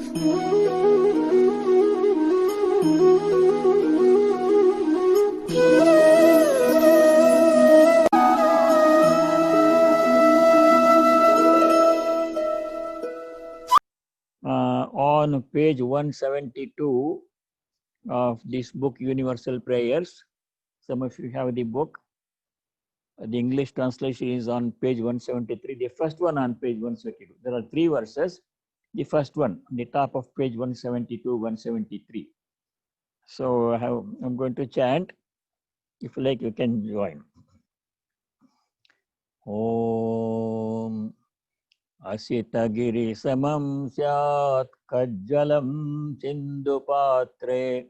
On page 172 of this book, Universal Prayers, some of you have the book. The English translation is on page 173. The first one on page 172. There are 3 verses. The first one on the top of page 172, 173. So I'm going to chant. If you like, you can join. Om Asitagiri samam syat kajjalam sindupatre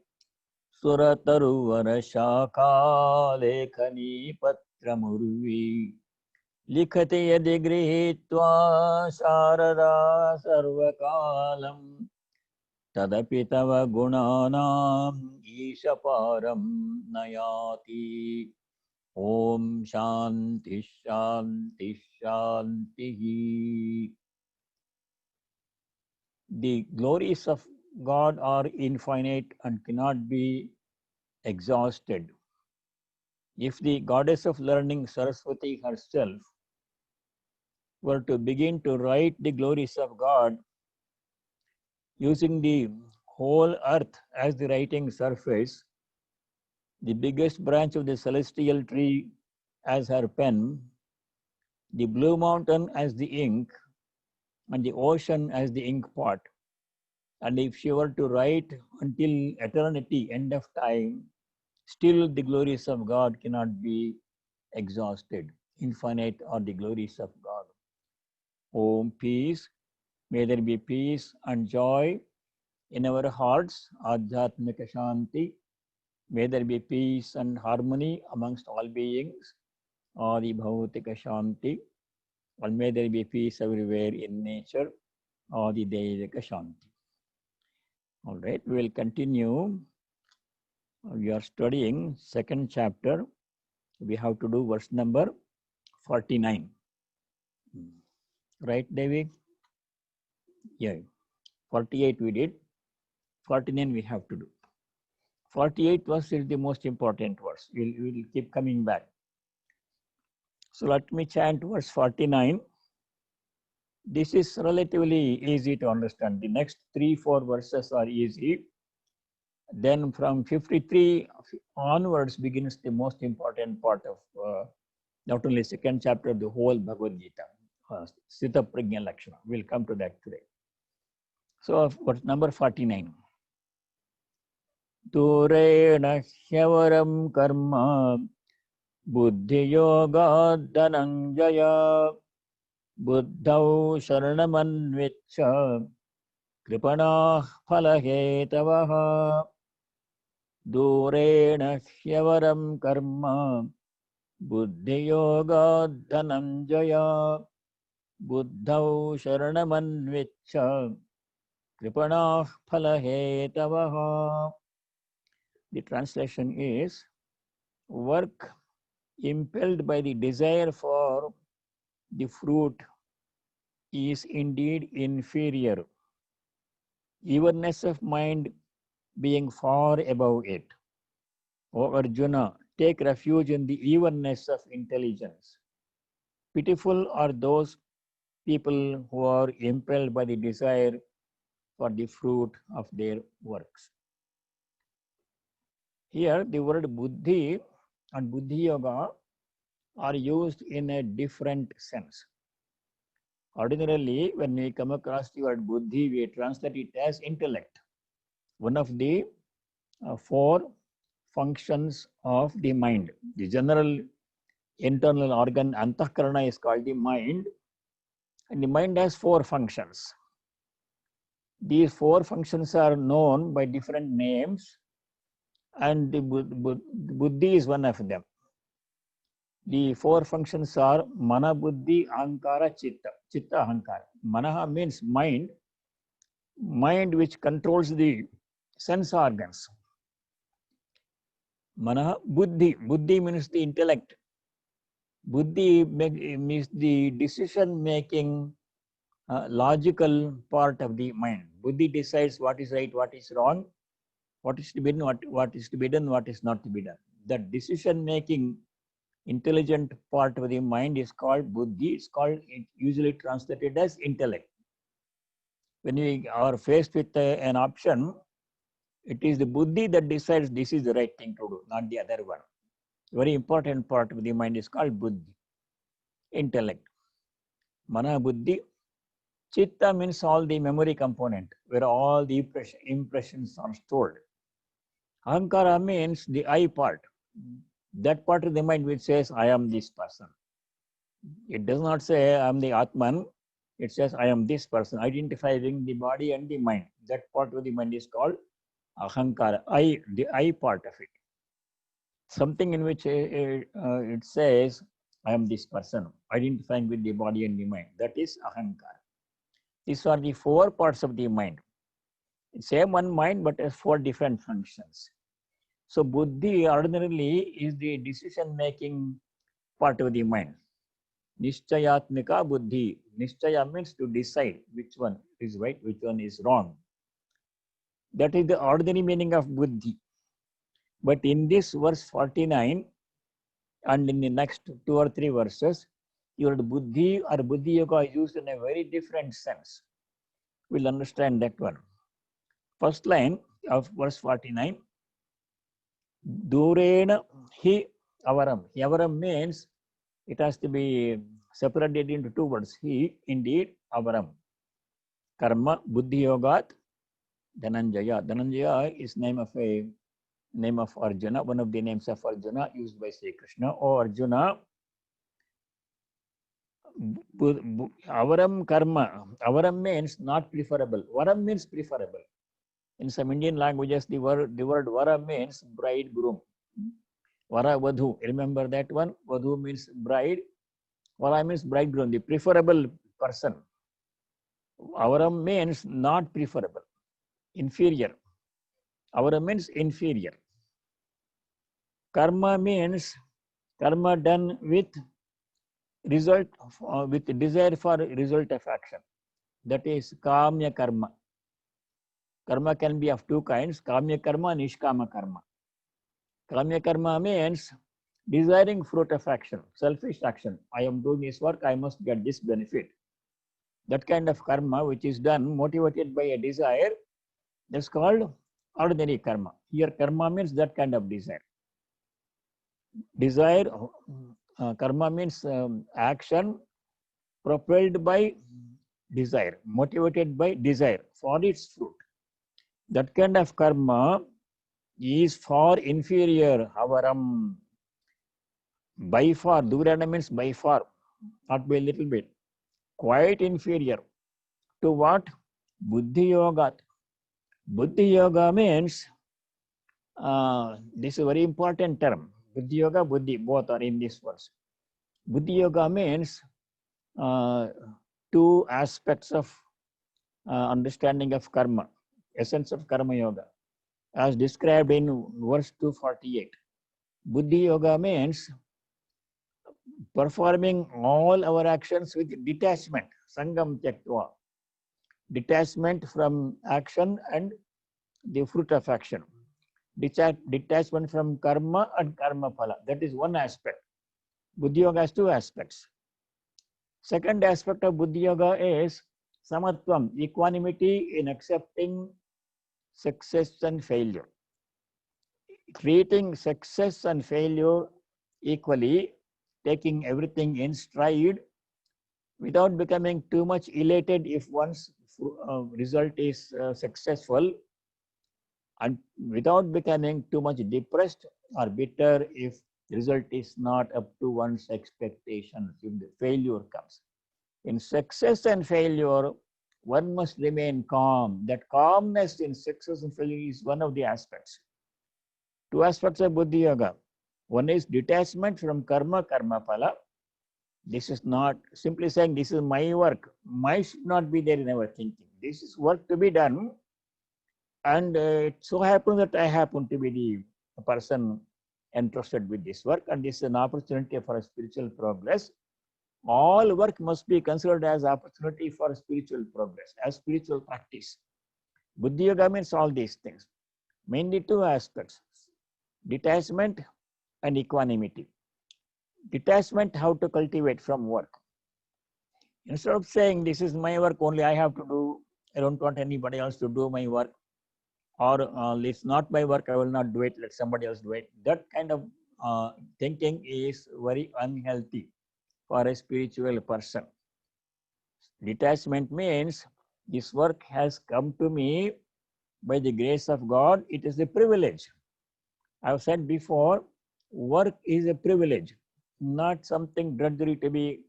surataruvar shaka lekhani patramurvi likhati yadi grihitva sharada sarvakalam tadapi tava gunanam ishaparam nayati. Om Shanti Shanti Shanti. The glories of God are infinite and cannot be exhausted. If the goddess of learning, Saraswati herself, were to begin to write the glories of God using the whole earth as the writing surface, the biggest branch of the celestial tree as her pen, the blue mountain as the ink, and the ocean as the ink pot. And if she were to write until eternity, end of time, still the glories of God cannot be exhausted. Infinite are the glories of God. Om peace, may there be peace and joy in our hearts, Adhyatmika Shanti. May there be peace and harmony amongst all beings, Adi Bhautika Shanti. And may there be peace everywhere in nature, Adi Devika Shanti. All right, we will continue. We are studying second chapter. We have to do verse number 49. Right, Devi? Yeah. 48 we did. 49 we have to do. 48 verse is the most important verse. We'll keep coming back. So let me chant verse 49. This is relatively easy to understand. The next 3-4 verses are easy. Then from 53 onwards begins the most important part of not only second chapter, the whole Bhagavad Gita, Sthita Prajna Lakshana. We'll come to that today. So verse number 49. Turena hyavaram karma buddhi yoga dhananjaya buddhau sharanamanvicha kripana phalahetavaha durena hyavaram karma buddhi yoga dhananjaya buddhau sharanamanvicha kripana phalahetavaha. The translation is, work impelled by the desire for the fruit is indeed inferior, evenness of mind being far above it. O Arjuna, take refuge in the evenness of intelligence. Pitiful are those people who are impelled by the desire for the fruit of their works. Here, the word buddhi and buddhi yoga are used in a different sense. Ordinarily, when we come across the word buddhi, we translate it as intellect, one of the 4 functions of the mind. The general internal organ, Antahkarana, is called the mind, and the mind has 4 functions. These 4 functions are known by different names, and the buddhi is one of them. The 4 functions are mana, buddhi, ahankara, chitta. Chitta, ahankara. Manaha means mind, mind which controls the sense organs. Manaha, buddhi. Buddhi means the intellect. Buddhi means the decision making logical part of the mind. Buddhi decides what is right, what is wrong, what is to be done, what is to be done, what is not to be done. The decision-making intelligent part of the mind is called buddhi. It's called, usually translated as intellect. When we are faced with an option, it is the buddhi that decides this is the right thing to do, not the other one. Very important part of the mind is called buddhi, intellect. Mana buddhi. Chitta means all the memory component, where all the impressions are stored. Ahankara means the I part. That part of the mind which says, I am this person. It does not say, I am the Atman. It says, I am this person, identifying the body and the mind. That part of the mind is called Ahankara, the I part of it. Something in which it says, I am this person, identifying with the body and the mind. That is Ahankara. These are the four parts of the mind. Same one mind, but has four different functions. So buddhi ordinarily is the decision-making part of the mind. Nishchayatmika buddhi. Nishchaya means to decide which one is right, which one is wrong. That is the ordinary meaning of buddhi. But in this verse 49 and in the next 2 or 3 verses, your buddhi or buddhi yoga is used in a very different sense. We'll understand that one. First line of verse 49. Durena hi avaram. Avaram means it has to be separated into 2 words. He, indeed, avaram. Karma, buddhi yogat, Dhananjaya. Dhananjaya is name of Arjuna, one of the names of Arjuna used by Sri Krishna. Oh Arjuna, avaram karma. Avaram means not preferable. Varam means preferable. In some Indian languages, the word vara means bridegroom. Vara vadhu. Remember that one? Vadhu means bride. Vara means bridegroom, the preferable person. Avaram means not preferable, inferior. Avaram means inferior. Karma means karma done with result, with desire for result of action. That is kamya karma. Karma can be of 2 kinds, kamya karma and nishkama karma. Kamya karma means desiring fruit of action, selfish action. I am doing this work, I must get this benefit. That kind of karma which is done motivated by a desire, that's called ordinary karma. Here karma means that kind of desire. Desire, karma means action propelled by desire, motivated by desire for its fruit. That kind of karma is far inferior, avaram. By far, durana means by far, not by a little bit. Quite inferior to what? Buddhi yoga. Buddhi yoga means, this is a very important term. Buddhi yoga, buddhi, both are in this verse. Buddhi yoga means 2 aspects of understanding of karma, essence of karma yoga, as described in verse 248. Buddhi yoga means performing all our actions with detachment, sangam tyaktva, detachment from action and the fruit of action, detachment from karma and karma phala. That is one aspect. Buddhi yoga has 2 aspects. Second aspect of buddhi yoga is samatvam, equanimity in accepting success and failure. Treating success and failure equally, taking everything in stride without becoming too much elated if one's result is successful, and without becoming too much depressed or bitter if the result is not up to one's expectations, if the failure comes. In success and failure, one must remain calm. That calmness in success and failure is one of the aspects. 2 aspects of buddhi yoga. One is detachment from karma, karma phala. This is not simply saying this is my work. My should not be there in our thinking. This is work to be done. And it so happens that I happen to be the person entrusted with this work, and this is an opportunity for a spiritual progress. All work must be considered as opportunity for spiritual progress, as spiritual practice. Buddhi Yoga means all these things. Mainly two aspects: detachment and equanimity. Detachment, how to cultivate from work. Instead of saying, this is my work, only I have to do, I don't want anybody else to do my work, or it's not my work, I will not do it, let somebody else do it. That kind of thinking is very unhealthy for a spiritual person. Detachment means this work has come to me by the grace of God. It is a privilege. I've said before, work is a privilege, not something drudgery to be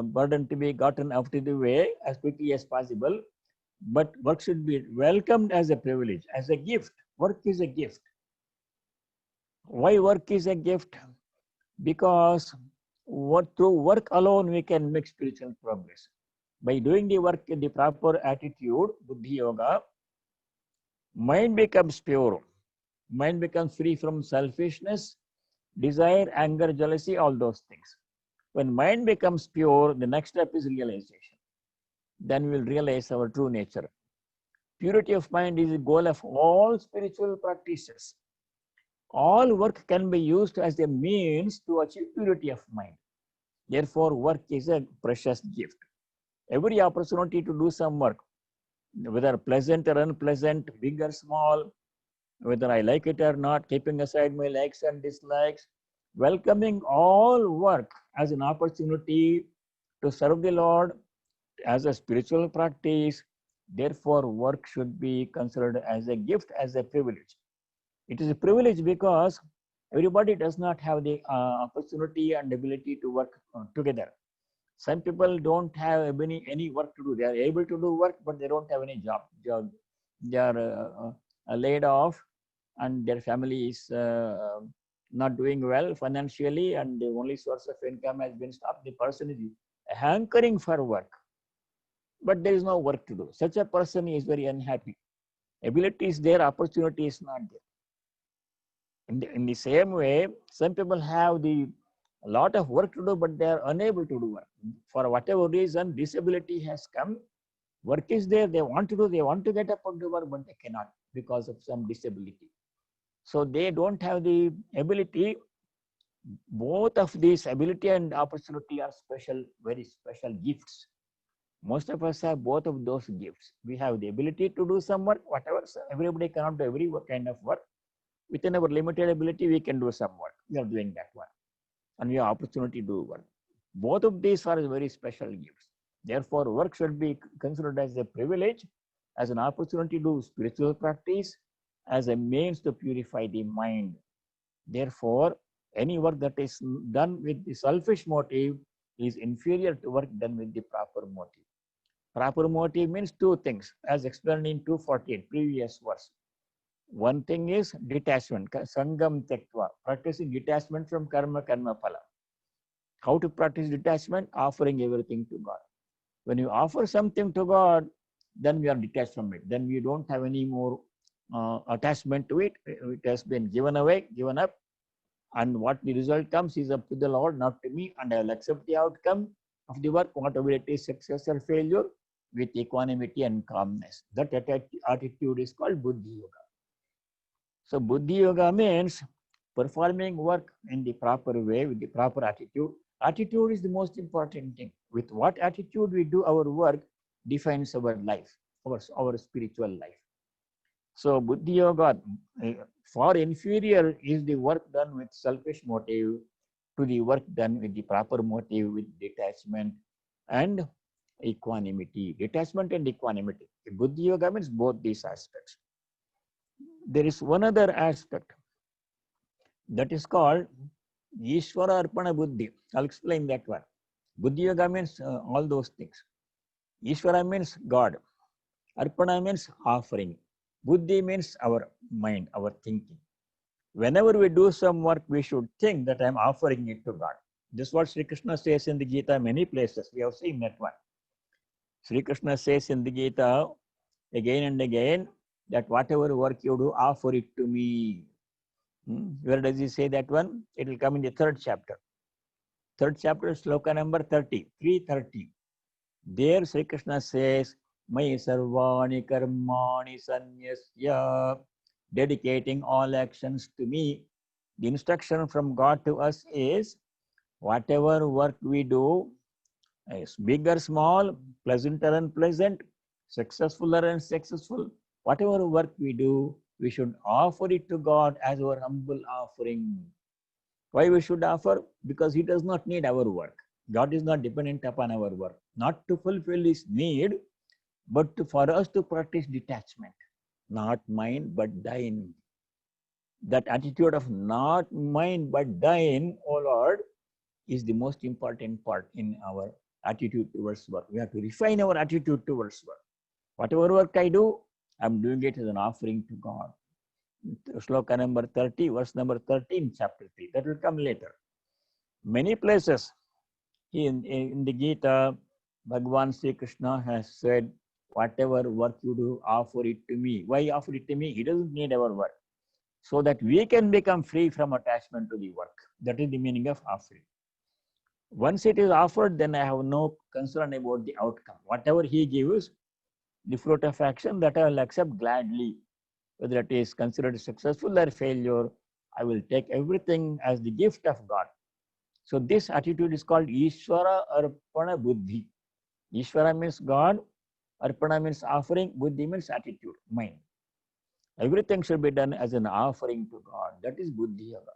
burden to be gotten out of the way as quickly as possible. But work should be welcomed as a privilege, as a gift. Work is a gift. Why work is a gift? Because through work alone we can make spiritual progress. By doing the work in the proper attitude, Buddhi Yoga, mind becomes pure. Mind becomes free from selfishness, desire, anger, jealousy, all those things. When mind becomes pure, the next step is realization. Then we will realize our true nature. Purity of mind is the goal of all spiritual practices. All work can be used as a means to achieve purity of mind. Therefore, work is a precious gift. Every opportunity to do some work, whether pleasant or unpleasant, big or small, whether I like it or not, keeping aside my likes and dislikes, welcoming all work as an opportunity to serve the Lord as a spiritual practice. Therefore, work should be considered as a gift, as a privilege. It is a privilege because everybody does not have the opportunity and ability to work together. Some people don't have any work to do. They are able to do work, but they don't have any job. They are laid off, and their family is not doing well financially, and the only source of income has been stopped. The person is hankering for work, but there is no work to do. Such a person is very unhappy. Ability is there, opportunity is not there. In the same way, some people have a lot of work to do, but they are unable to do work. For whatever reason, disability has come. Work is there, they want to get up and do work, but they cannot because of some disability. So they don't have the ability. Both of these, ability and opportunity, are special, very special gifts. Most of us have both of those gifts. We have the ability to do some work, whatever. Everybody cannot do every kind of work. Within our limited ability, we can do some work. We are doing that work. And we have opportunity to do work. Both of these are very special gifts. Therefore, work should be considered as a privilege, as an opportunity to do spiritual practice, as a means to purify the mind. Therefore, any work that is done with the selfish motive is inferior to work done with the proper motive. Proper motive means two things, as explained in 248, previous verse. One thing is detachment, sangam tektva, practicing detachment from karma phala. How to practice detachment? Offering everything to God. When you offer something to God, then we are detached from it. Then we don't have any more attachment to it. It has been given away, given up. And what the result comes is up to the Lord, not to me. And I will accept the outcome of the work, whatever it is, success or failure, with equanimity and calmness. That attitude is called Buddhi Yoga. So Buddhi Yoga means performing work in the proper way with the proper attitude. Attitude is the most important thing. With what attitude we do our work defines our life, our spiritual life. So Buddhi Yoga, far inferior is the work done with selfish motive to the work done with the proper motive, with detachment and equanimity. Detachment and equanimity. Buddhi Yoga means both these aspects. There is one other aspect that is called Ishvara Arpana Buddhi. I'll explain that one. Buddhi Yoga means all those things. Ishvara means God. Arpana means offering. Buddhi means our mind, our thinking. Whenever we do some work, we should think that I'm offering it to God. This is what Sri Krishna says in the Gita many places. We have seen that one. Sri Krishna says in the Gita again and again that whatever work you do, offer it to me. Where does he say that one? It will come in the 3rd chapter. 3rd chapter, sloka number 30, 330. There Sri Krishna says, Mai sarvani karmani sanyasya, dedicating all actions to me. The instruction from God to us is, whatever work we do, is big or small, pleasant or unpleasant, successful or unsuccessful, whatever work we do, we should offer it to God as our humble offering. Why we should offer? Because He does not need our work. God is not dependent upon our work. Not to fulfill His need, but for us to practice detachment. Not mine, but thine. That attitude of not mine, but thine, O Lord, is the most important part in our attitude towards work. We have to refine our attitude towards work. Whatever work I do, I'm doing it as an offering to God. Sloka number 30, verse number 13, chapter 3. That will come later. Many places in the Gita, Bhagavan Sri Krishna has said, whatever work you do, offer it to me. Why offer it to me? He doesn't need our work. So that we can become free from attachment to the work. That is the meaning of offering. Once it is offered, then I have no concern about the outcome. Whatever He gives, the fruit of action, that I will accept gladly. Whether it is considered successful or failure, I will take everything as the gift of God. So this attitude is called Ishvara Arpana Buddhi. Ishvara means God, Arpana means offering, Buddhi means attitude, mind. Everything should be done as an offering to God. That is Buddhi Yoga.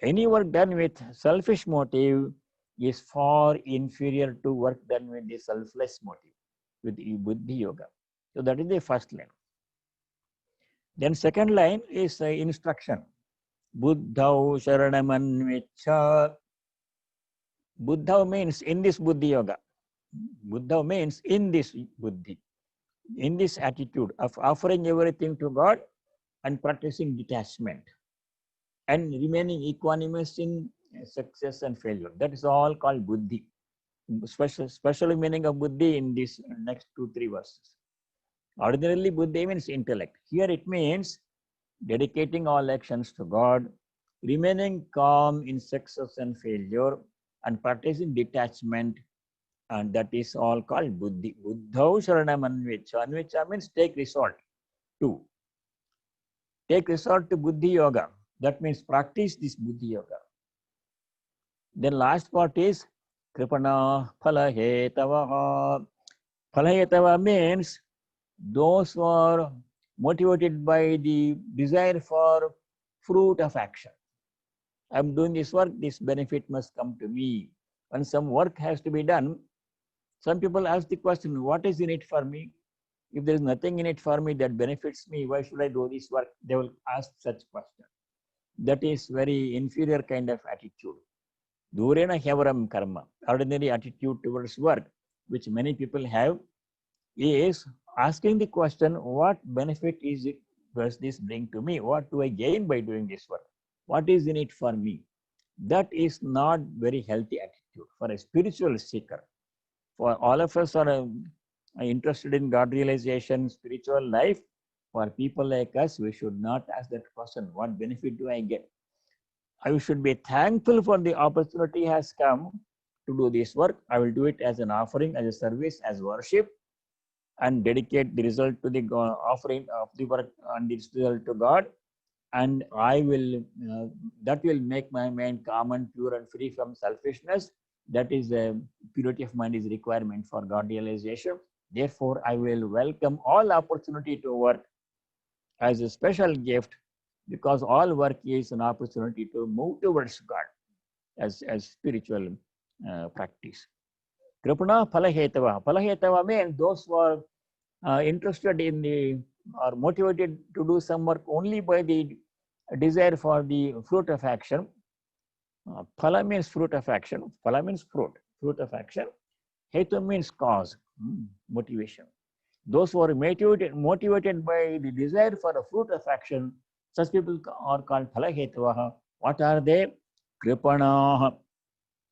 Any work done with selfish motive is far inferior to work done with the selfless motive, with the Buddhi Yoga. So that is the first line. Then second line is instruction. Buddhau Sharanamanvicha. Buddhau means in this Buddhi Yoga. Buddhau means in this Buddhi, in this attitude of offering everything to God and practicing detachment and remaining equanimous in success and failure. That is all called Buddhi. Special meaning of Buddhi in these next 2-3 verses. Ordinarily, Buddhi means intellect. Here it means dedicating all actions to God, remaining calm in success and failure, and practicing detachment, and that is all called Buddhi. Buddhau Sharanam Anvicha. Anvicha means take resort to. Take resort to Buddhi Yoga. That means practice this Buddhi Yoga. Then last part is Kripana Phalahetavaha. Phalahetava means those who are motivated by the desire for fruit of action. I'm doing this work, this benefit must come to me. When some work has to be done, some people ask the question, what is in it for me? If there is nothing in it for me that benefits me, why should I do this work? They will ask such question. That is very inferior kind of attitude. Durena Havaram Karma, ordinary attitude towards work, which many people have, is asking the question, what benefit does this bring to me? What do I gain by doing this work? What is in it for me? That is not very healthy attitude for a spiritual seeker. For all of us are interested in God realization, spiritual life. For people like us, we should not ask that question, what benefit do I get? I should be thankful for the opportunity has come to do this work. I will do it as an offering, as a service, as worship, and dedicate the result to the offering of the work and the result to God. And I will, that will make my mind calm and pure and free from selfishness. That is the purity of mind is a requirement for God realization. Therefore, I will welcome all opportunity to work as a special gift, because all work is an opportunity to move towards God as spiritual practice. Kripana Phalahetava. Phalahetava means those who are interested in the, or motivated to do some work only by the desire for the fruit of action. Phala means fruit of action. Phala means fruit of action. Hetu means cause, motivation. Those who are motivated by the desire for the fruit of action, such people are called Phalahetavaha. What are they? Kripanaha.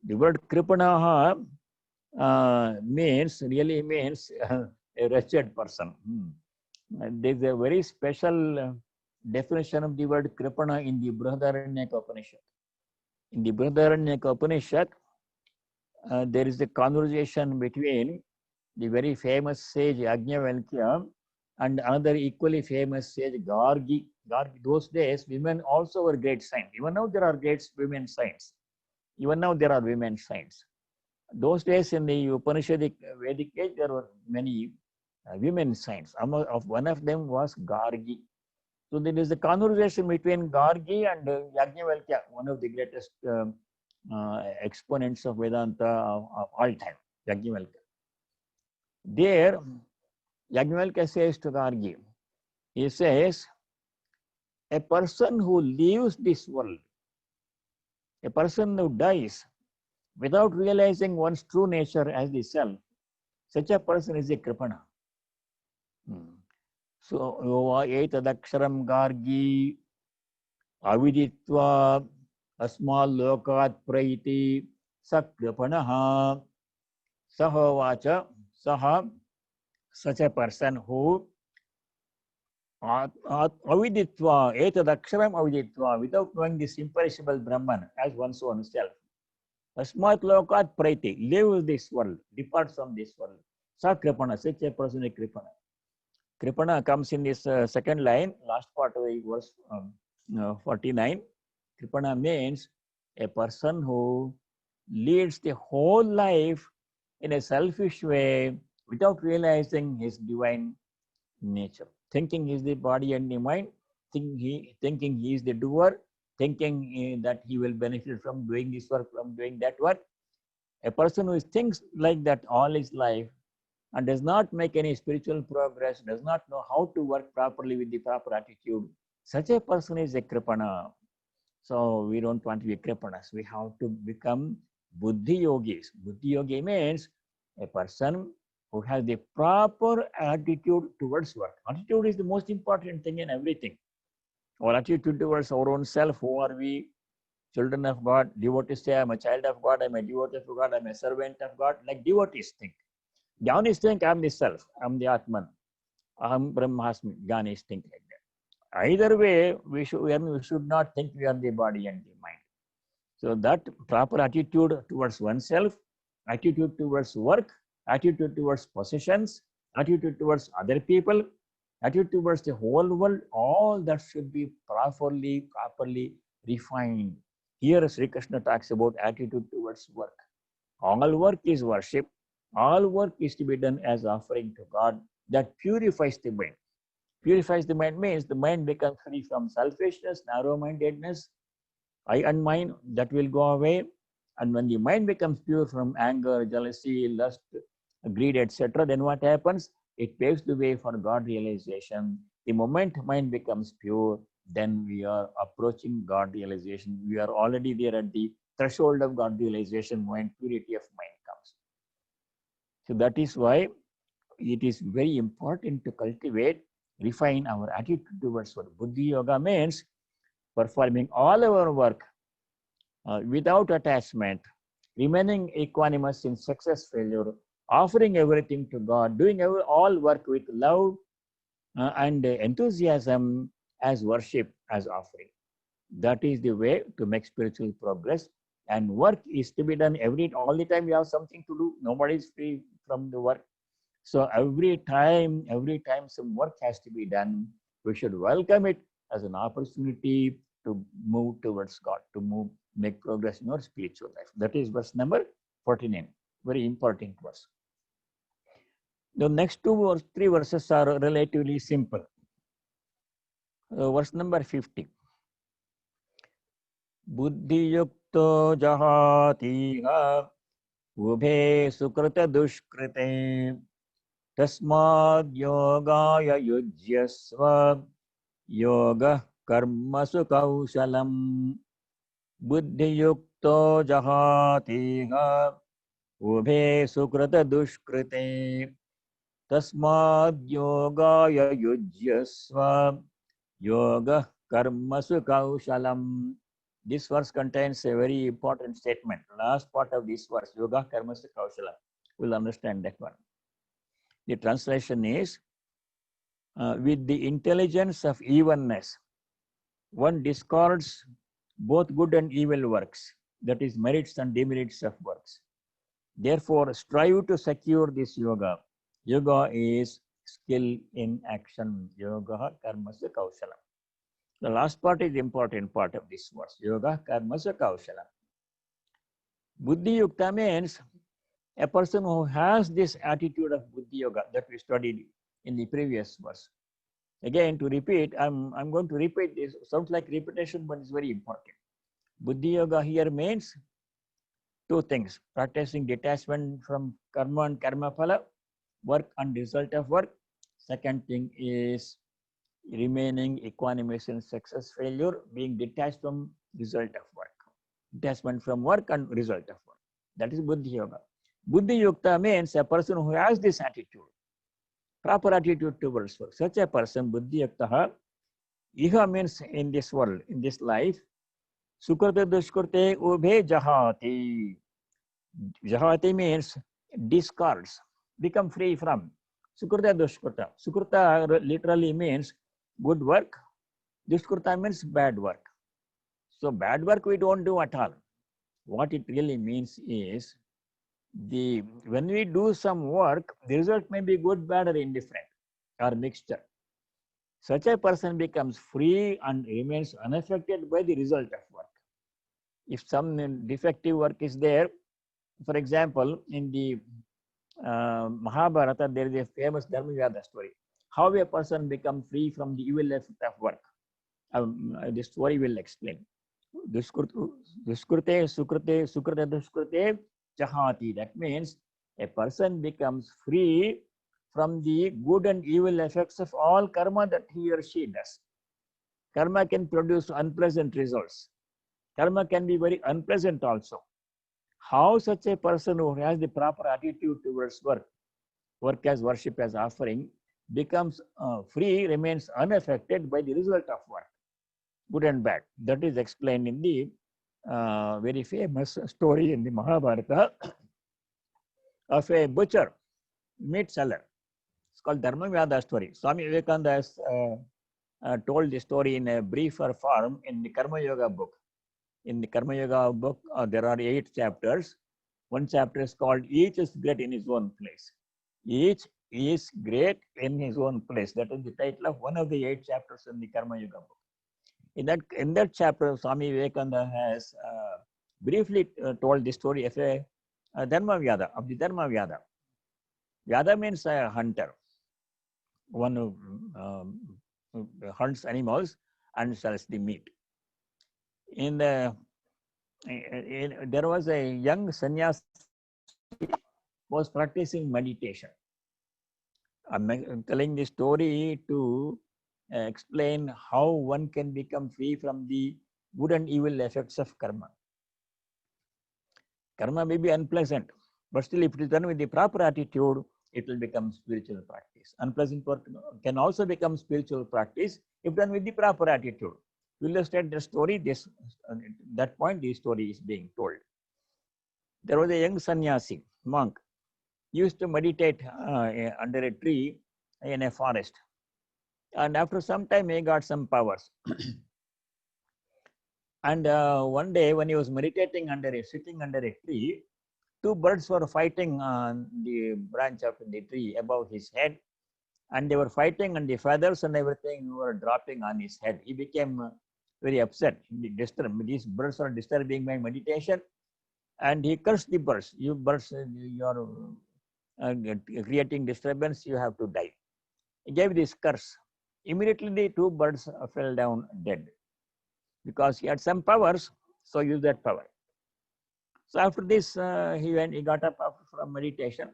The word Kripanaha really means a wretched person. There is a very special definition of the word Kripana in the Brihadaranyaka Upanishad. In the Brihadaranyaka Upanishad, there is a conversation between the very famous sage Yajnavalkya and another equally famous sage Gargi. Gargi. Those days, women also were great saints. Even now, there are great women saints. Even now, there are women saints. Those days in the Upanishadic Vedic age, there were many women saints. One of them was Gargi. So there is a conversation between Gargi and Yajnavalkya, one of the greatest exponents of Vedanta of all time, Yajnavalkya. There, Yajnavalkya says to Gargi, he says, a person who leaves this world, a person who dies without realizing one's true nature as the self, such a person is a kripana. So, etadaksharam Gargi aviditva asmal lokat praiti sakripanaha sahovacha saha, such a person who aviditva, etadaksharam aviditva, without knowing this imperishable Brahman as one's own self. Asmat lokat praiti, leaves this world, departs from this world. Sa kripana, such a person is kripana. Kripana comes in this second line, last part of the verse 49. Kripana means a person who leads the whole life in a selfish way without realizing his divine nature. Thinking he is the body and the mind, thinking he is the doer, thinking that he will benefit from doing this work, from doing that work. A person who thinks like that all his life and does not make any spiritual progress, does not know how to work properly with the proper attitude, such a person is a kripana. So we don't want to be kripanas. We have to become buddhi yogis. Buddhi yogi means a person who has the proper attitude towards work. Attitude is the most important thing in everything. Our attitude towards our own self. Who are we? Children of God. Devotees say, I'm a child of God, I'm a devotee of God, I'm a servant of God. Like devotees think. Jnanis think, I'm the self, I'm the Atman. Aham Brahmasmi. Jnanis think like that. Either way, we should not think we are the body and the mind. So that proper attitude towards oneself, attitude towards work, attitude towards possessions, attitude towards other people, attitude towards the whole world, all that should be properly refined. Here Sri Krishna talks about attitude towards work. All work is worship. All work is to be done as offering to God. That purifies the mind. Purifies the mind means the mind becomes free from selfishness, narrow-mindedness, I and mine, that will go away. And when the mind becomes pure from anger, jealousy, lust, greed, etc., then what happens? It paves the way for God realization. The moment mind becomes pure, then we are approaching God realization. We are already there at the threshold of God realization when purity of mind comes. So that is why it is very important to cultivate, refine our attitude towards what Buddhi Yoga means, performing all our work without attachment, remaining equanimous in success, failure, offering everything to God, doing all work with love and enthusiasm as worship, as offering. That is the way to make spiritual progress. And work is to be done all the time. You have something to do. Nobody is free from the work. So every time some work has to be done, we should welcome it as an opportunity to move towards God, to make progress in our spiritual life. That is verse number 49. Very important verse. The next three verses are relatively simple. Verse number 50. Buddhi yukto jahatiha ubhe sukrita dushkrite tasmad yogaya yujyasva yoga karmasu kaushalam. Buddhi yukto jahatiha ubhe sukrita dushkrite tasmad yogaya yujyasva yoga karmasu kaushalam. This verse contains a very important statement. Last part of this verse, yoga karmasu kaushalam. We'll understand that one. The translation is, with the intelligence of evenness, one discards both good and evil works, that is merits and demerits of works. Therefore, strive to secure this yoga. Yoga is skill in action. Yoga karmasya kaushalam. The last part is the important part of this verse. Yoga karmasya kaushalam. Buddhi yukta means a person who has this attitude of buddhi yoga that we studied in the previous verse. Again, to repeat, I'm going to repeat this. Sounds like repetition, but it's very important. Buddhi yoga here means two things: practicing detachment from karma and karma phala, work and result of work. Second thing is remaining equanimous in success, failure, being detached from result of work. Detachment from work and result of work. That is buddhi yoga. Buddhi yukta means a person who has this attitude, proper attitude towards work. Such a person, buddhi yukta, iha means in this world, in this life, sukrute dushkrute ubhe jahati. Jahati means discards, become free from. Sukrita dushkrita. Sukrita literally means good work. Dushkrita means bad work. So bad work we don't do at all. What it really means is when we do some work, the result may be good, bad, or indifferent, or mixture. Such a person becomes free and remains unaffected by the result of work. If some defective work is there, for example, in the Mahabharata, there is a famous Dharmavyada story. How a person becomes free from the evil effect of work. The story will explain. Duskrute, sukrute, sukrute, duskrute, jahati. That means a person becomes free from the good and evil effects of all karma that he or she does. Karma can produce unpleasant results. Karma can be very unpleasant also. How such a person who has the proper attitude towards work as worship as offering, becomes free, remains unaffected by the result of work, good and bad. That is explained in the very famous story in the Mahabharata of a butcher, meat seller. It's called Dharmavyada story. Swami Vivekananda has told the story in a briefer form in the Karma Yoga book. In the Karma Yoga book, there are 8 chapters. One chapter is called Each is Great in His Own Place. Each is great in his own place. That is the title of one of the 8 chapters in the Karma Yoga book. In that chapter, Swami Vivekananda has briefly told the story of a Dharmavyada, of the Dharmavyada. Vyada means a hunter, one who hunts animals and sells the meat. There was a young sannyasi was practicing meditation. I'm telling the story to explain how one can become free from the good and evil effects of karma. Karma may be unpleasant, but still if it is done with the proper attitude, it will become spiritual practice. Unpleasant work can also become spiritual practice if done with the proper attitude. To illustrate the story, that point the story is being told. There was a young sannyasi, monk, used to meditate under a tree in a forest. And after some time, he got some powers. And one day, when he was meditating sitting under a tree, 2 birds were fighting on the branch of the tree above his head. And they were fighting, and the feathers and everything were dropping on his head. He became very upset. These birds are disturbing my meditation. And he cursed the birds. You birds, you are creating disturbance, you have to die. He gave this curse. Immediately the 2 birds fell down dead. Because he had some powers, so use that power. So after this, he got up from meditation.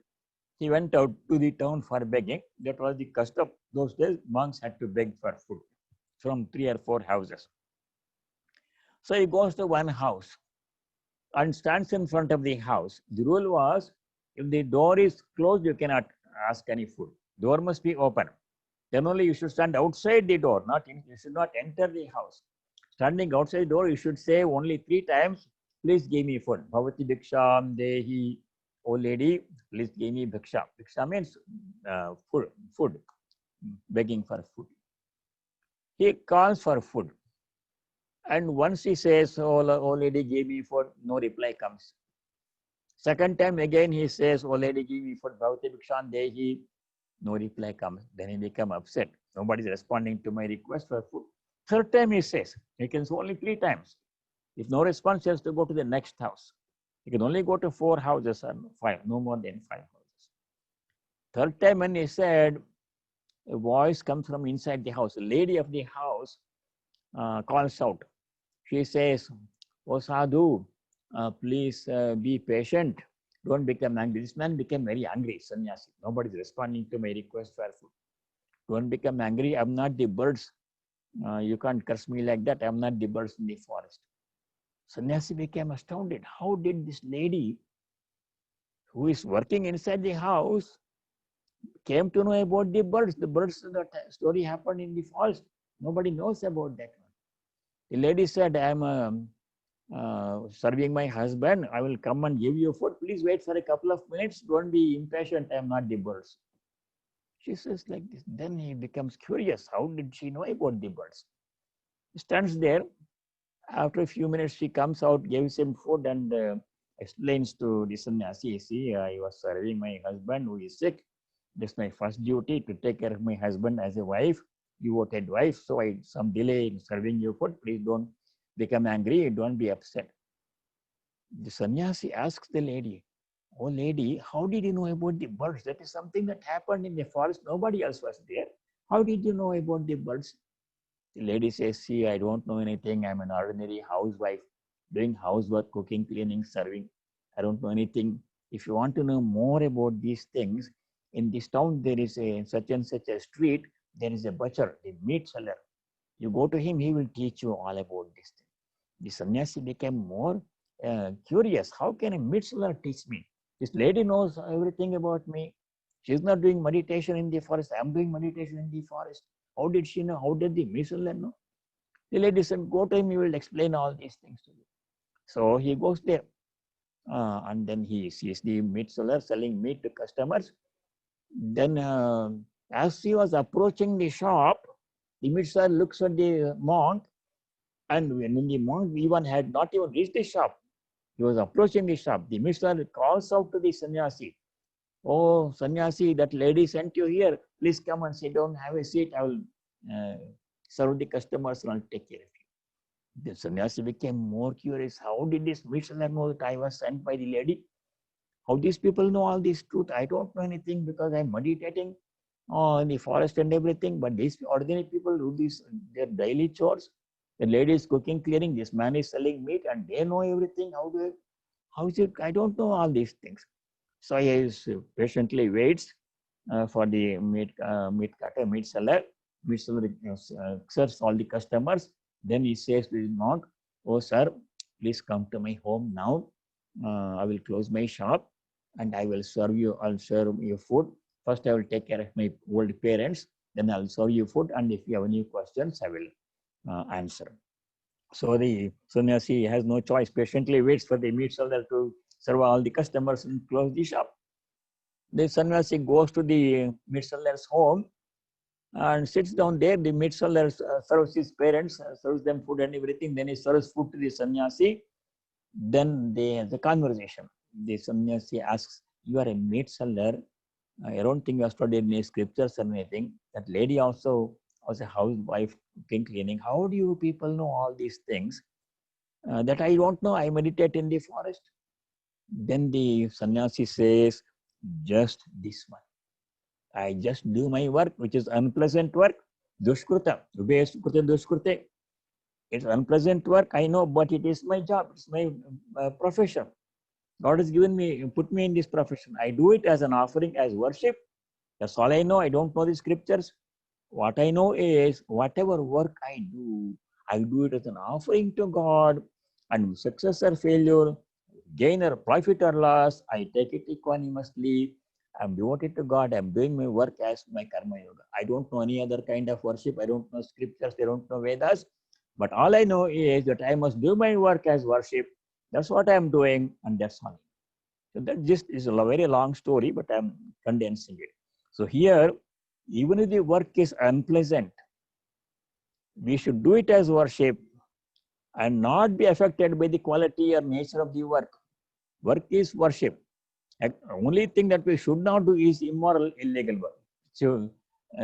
He went out to the town for begging. That was the custom. Those days, monks had to beg for food from 3 or 4 houses. So he goes to one house and stands in front of the house. The rule was, if the door is closed, you cannot ask any food. Door must be open. Then only you should stand outside the door, you should not enter the house. Standing outside the door, you should say only 3 times, please give me food. Bhavati bhiksham dehi, oh lady, please give me bhiksha. Bhiksha means food, begging for food. He calls for food. And once he says, oh lady, give me food, no reply comes. Second time again he says, "Oh lady, give me food, bhavati bhikshan dehi." No reply comes. Then he become upset. Nobody is responding to my request for food. Third time he says, he can say only 3 times. If no response, he has to go to the next house. He can only go to 4 houses and 5, no more than 5 houses. Third time when he said, a voice comes from inside the house. The lady of the house calls out. She says, "Oh sadhu, please be patient. Don't become angry." This man became very angry, sannyasi. Nobody is responding to my request for food. Don't become angry. I'm not the birds. You can't curse me like that. I'm not the birds in the forest. Sannyasi became astounded. How did this lady who is working inside the house came to know about the birds? The birds, the story happened in the forest. Nobody knows about that one. The lady said, "I'm serving my husband. I will come and give you food. Please wait for a couple of minutes. Don't be impatient. I'm not the birds." She says like this. Then he becomes curious. How did she know about the birds? He stands there. After a few minutes, she comes out, gives him food, and explains to the sannyasi, "See, I was serving my husband who is sick. This is my first duty to take care of my husband as a wife, devoted wife. So I some delay in serving you food. Please don't become angry. Don't be upset." The sannyasi asks the lady, "Oh lady, how did you know about the birds? That is something that happened in the forest. Nobody else was there. How did you know about the birds?" The lady says, "See, I don't know anything. I'm an ordinary housewife doing housework, cooking, cleaning, serving. I don't know anything. If you want to know more about these things, in this town there is a such and such a street. There is a butcher, a meat seller. You go to him, he will teach you all about this thing." The sannyasi became more curious. How can a meat seller teach me? This lady knows everything about me. She's not doing meditation in the forest. I'm doing meditation in the forest. How did she know? How did the meat seller know? The lady said, "Go to him, he will explain all these things to you." So he goes there and then he sees the meat seller selling meat to customers. Then as he was approaching the shop, the meat seller looks at the monk, and when the monk even had not even reached the shop, he was approaching the shop. The meat seller calls out to the sannyasi, "Oh, sannyasi, that lady sent you here. Please come and sit down, have a seat. I will uh, serve the customers and I'll take care of you." The sannyasi became more curious. How did this meat seller know that I was sent by the lady? How these people know all this truth? I don't know anything because I'm meditating in the forest and everything. But these ordinary people do this their daily chores. The lady is cooking, cleaning. This man is selling meat, and they know everything. How is it? I don't know all these things. So he is patiently waits for the meat cutter, meat seller. Meat seller serves all the customers. Then he says to the monk, "Oh sir, please come to my home now. I will close my shop and I will serve you. I'll serve you food. First, I will take care of my old parents. Then I'll serve you food. And if you have any questions, I will answer." So the sannyasi has no choice. Patiently waits for the meat seller to serve all the customers and close the shop. The sannyasi goes to the meat seller's home and sits down there. The meat seller serves his parents, serves them food and everything. Then he serves food to the sannyasi. Then they have the conversation. The sannyasi asks, "You are a meat seller. I don't think you have studied any scriptures or anything. That lady also was a housewife, cooking, cleaning. How do you people know all these things that I don't know? I meditate in the forest." Then the sannyasi says, "Just this one. I just do my work, which is unpleasant work. Dushkruta. Dushkrute. It's unpleasant work, I know, but it is my job. It's my profession. God has given me, put me in this profession. I do it as an offering, as worship. That's all I know. I don't know the scriptures. What I know is whatever work I do it as an offering to God, and success or failure, gain or profit or loss, I take it equanimously. I'm devoted to God. I'm doing my work as my karma yoga. I don't know any other kind of worship. I don't know scriptures. I don't know Vedas. But all I know is that I must do my work as worship. That's what I'm doing, and that's all. So that just is a very long story, but I'm condensing it. So here, even if the work is unpleasant, we should do it as worship and not be affected by the quality or nature of the work. Work is worship. The only thing that we should not do is immoral, illegal work. So,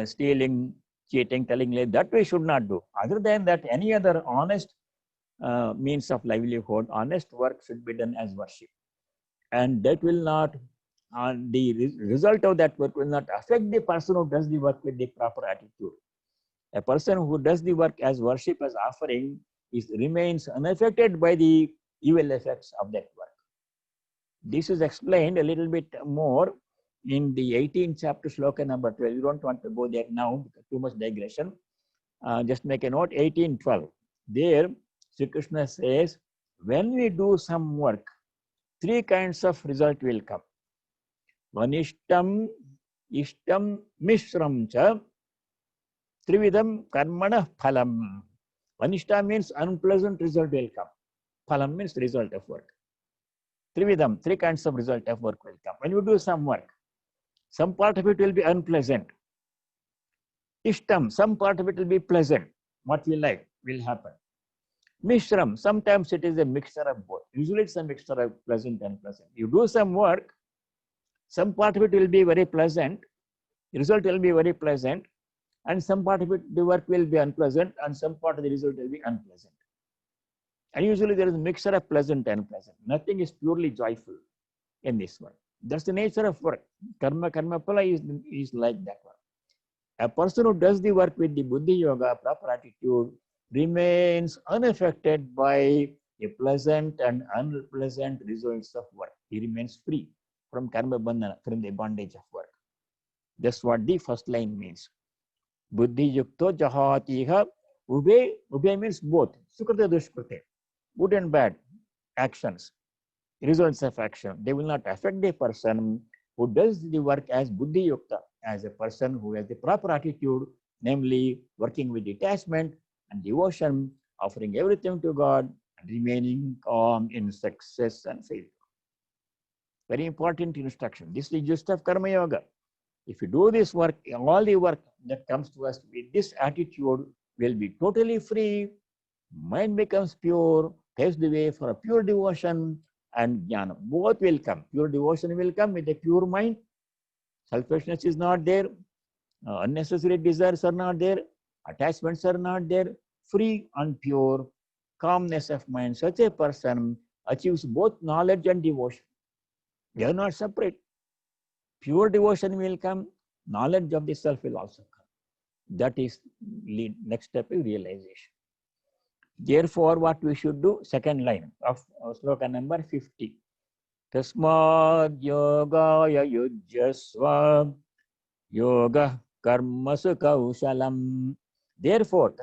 stealing, cheating, telling lies, that we should not do. Other than that, any other honest means of livelihood, honest work should be done as worship. And that will not, the result of that work will not affect the person who does the work with the proper attitude. A person who does the work as worship, as offering, remains unaffected by the evil effects of that work. This is explained a little bit more in the 18th chapter, sloka number 12. You don't want to go there now, because too much digression. Just make a note, 18:12. There, Sri Krishna says, when we do some work, three kinds of result will come. Vanishtam, ishtam, mishram cha, trividam karmana phalam. Vanishta means unpleasant result will come. Phalam means result of work. Trividam, three kinds of result of work will come. When you do some work, some part of it will be unpleasant. Ishtam, some part of it will be pleasant. What we like will happen. Mishram, sometimes it is a mixture of both. Usually it's a mixture of pleasant and unpleasant. You do some work, some part of it will be very pleasant, the result will be very pleasant, and some part of it, the work will be unpleasant, and some part of the result will be unpleasant. And usually there is a mixture of pleasant and unpleasant. Nothing is purely joyful in this work. That's the nature of work. Karma phala is like that one. A person who does the work with the Buddhi Yoga, proper attitude, remains unaffected by the pleasant and unpleasant results of work. He remains free from karma bandhana, from the bondage of work. That's what the first line means. Buddhi yukto jahatiha ube means both. Sukrita dushkrita, good and bad actions, results of action. They will not affect the person who does the work as Buddhi yukta, as a person who has the proper attitude, namely working with detachment and devotion, offering everything to God, and remaining calm in success and failure. Very important instruction. This is the gist of Karma Yoga. If you do this work, all the work that comes to us with this attitude will be totally free, mind becomes pure, paves the way for a pure devotion and jnana. Both will come. Pure devotion will come with a pure mind. Selfishness is not there. Unnecessary desires are not there. Attachments are not there. Free and pure calmness of mind. Such a person achieves both knowledge and devotion. They are not separate. Pure devotion will come. Knowledge of the self will also come. That is next step is realization. Therefore, what we should do, second line of sloka number 50. Tasmad yogaya yujyasva yoga karmasu kaushalam. Therefore,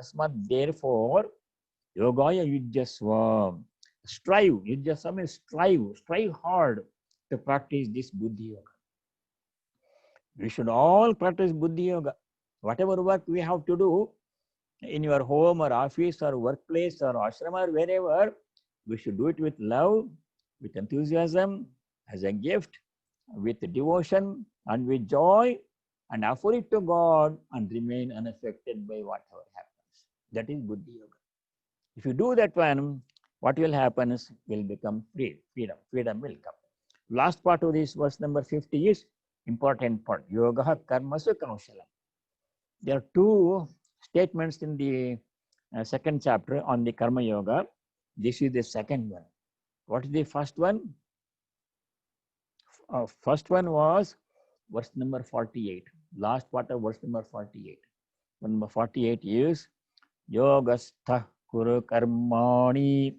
yogaya yujyasva. Strive, yujyasva means strive hard to practice this Buddhi Yoga. We should all practice Buddhi Yoga. Whatever work we have to do in your home or office or workplace or ashrama or wherever, we should do it with love, with enthusiasm, as a gift, with devotion and with joy, and offer it to God and remain unaffected by whatever happens. That is Buddhi Yoga. If you do that one, what will happen is will become freedom. Freedom will come. Last part of this verse number 50 is important part. Yoga karmasu kaushalam. There are two statements in the second chapter on the Karma Yoga. This is the second one. What is the first one? First one was verse number 48. Last part of verse number 48. Number 48 is Yogastha kuru karmani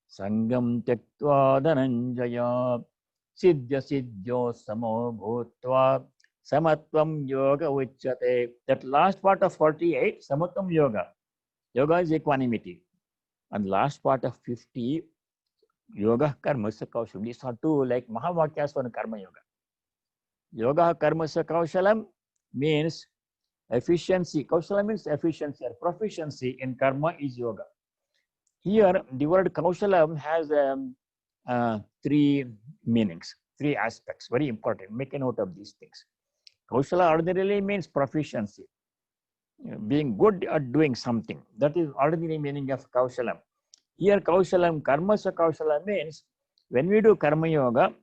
sangam tyaktva dhananjaya siddhya siddhyo samo bhutva samatvam yoga uchyate. That last part of 48, samatvam yoga. Yoga is equanimity. And last part of 50, yoga karmasya kaushalam. These are two like Mahavakyas for Karma Yoga. Yoga karmasya kaushalam means efficiency. Kaushalam means efficiency or proficiency in karma is yoga. Here, the word kaushalam has three meanings, three aspects. Very important. Make a note of these things. Kaushala ordinarily means proficiency, being good at doing something. That is ordinary meaning of kaushalam. Here, kaushalam, karmasya kaushalam means When we do Karma Yoga,